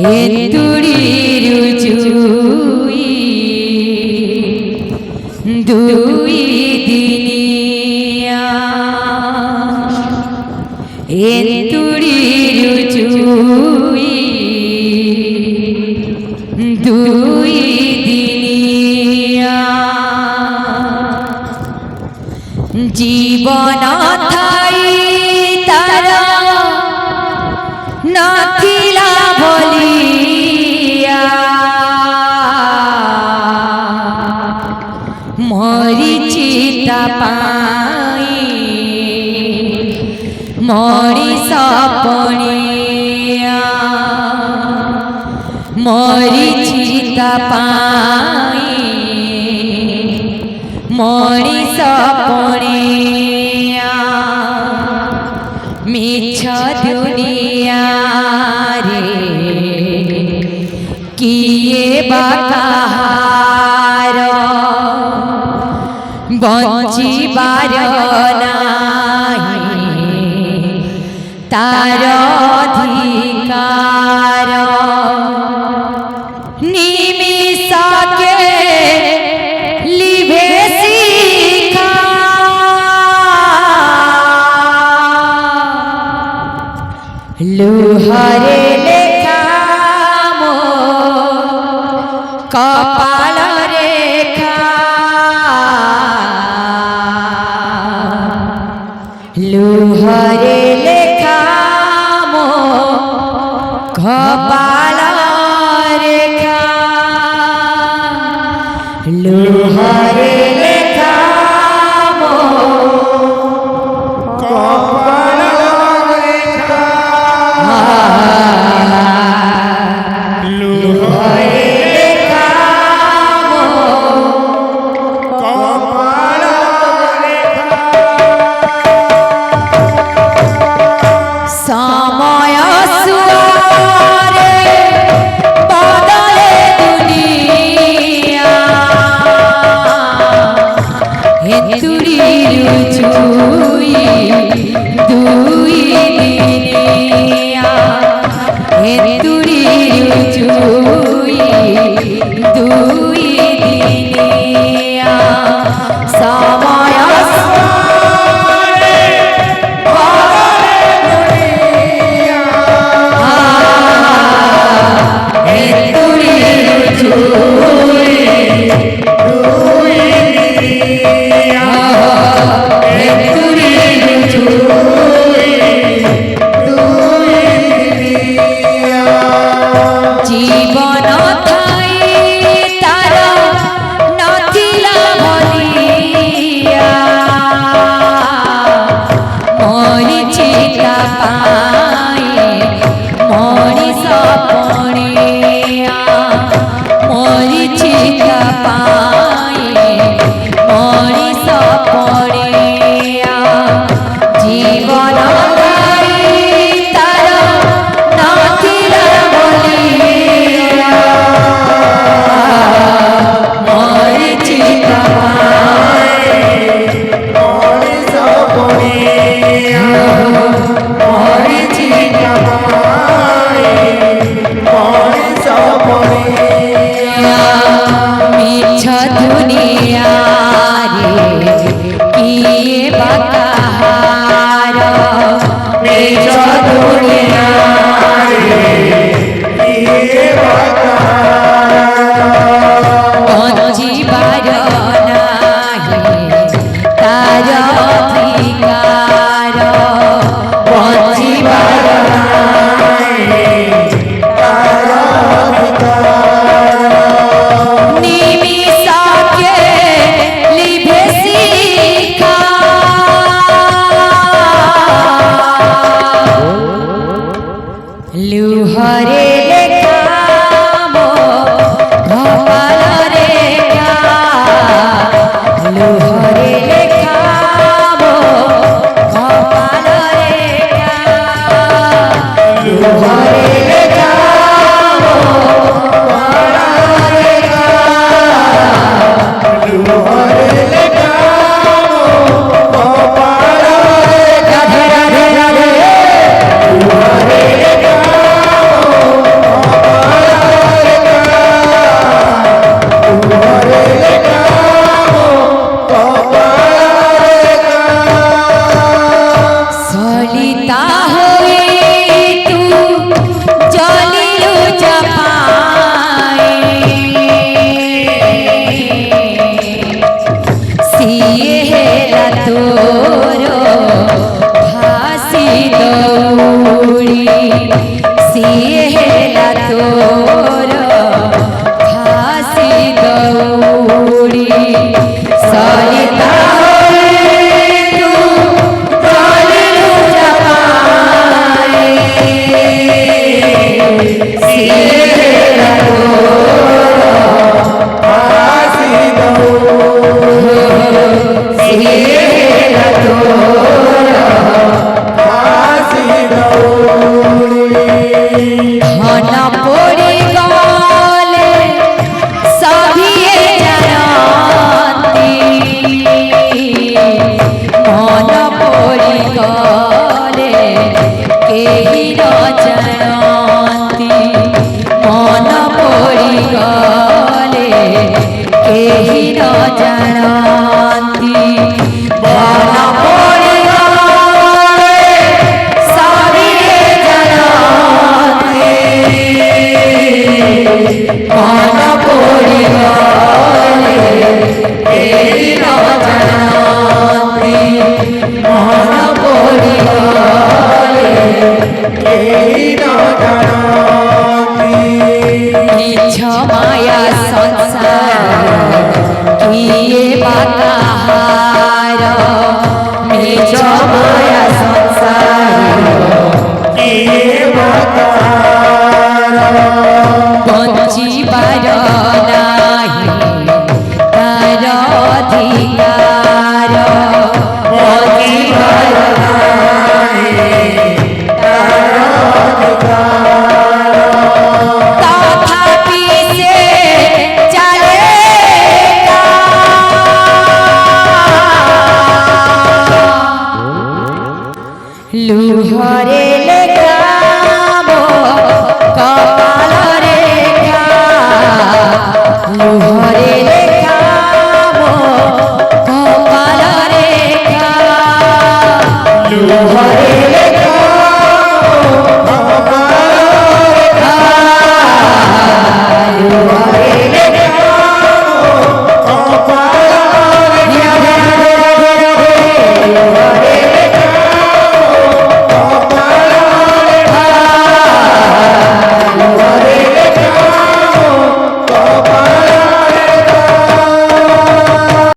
এতুড়ির জুই দুই দিনিয়া এতুড়ির জুই দুই দিনিয়া জীবন থাই তারা নাথিলা বলিয়া মরিচিতা পাই মরিষ পণিয়া মরিচিতা পাই মরিষ পণিয়া মিছ দুনিয়া রে কিয়ে বা কাহার বঞ্চিবার নাহি তার অধিকার নিমিষকে লিভে শিখা লোহারে লেখা মো কপাল রেখা লোহারে লেখা মো কপাল রেখা লোহারে লেখা মো কপাল রেখা লোহারে লেখা মো কপাল রেখা সময় সুয়ারে বদলে দুনিয়া হেতুড়ির জুই দুই দিনিয়া হেতুড়ির জুই দুই দিনিয়া সময় সুয়ারে বদলে দুনিয়া হেতুড়ির জুই দুই দিনিয়া হেতুড়ির জুই দুই দিনিয়া জীবন থাই তার নথিলা বলিয়া মরিচিতা পাই মরিষ পণিয়া মরিচিতা পাই মরিষ পণিয়া জীবন থাই তার নথিলা বলিয়া মরিচিতা পাই মরিষ পণিয়া মরিচিতা পাই মরিষ পণিয়া মিছ দুনিয়া রে কিয়ে বা কাহার মিছ দুনিয়া রে কিয়ে বা কাহার বঞ্চিবার নাহি তার অধিকার বঞ্চিবার নাহি তার অধিকার নিমিষকে লিভে শিখা লোহারে লেখা মো কপাল রেখা লোহারে লেখা মো কপাল রেখা লোহারে লেখা মো কপাল রেখা লোহারে লেখা কপাল রেখা রাধে রাধে রাধে লোহারে লেখা ମନ ପଡ଼ିଗଲେ କେହି ନ ଜାଣନ୍ତି। ମିଛ ମାୟା ସଂସାର କିଏ ବା କାହାର ମିଛ ମାୟା ସଂସାର କିଏ ବା କାହାର? ବଞ୍ଚିବାର ନାହିଁ ତାର ଅଧିକାର ବଞ୍ଚିବାର ନାହିଁ ତାର ଅଧିକାର। ତଥାପି ସେ ଚାଲେ ଲୁହରେ ଲେଖା ମୋ କପାଳ ରେଖା ଲୁହରେ ଲେଖା ମୋ କପାଳ ରେଖା ଲୁହରେ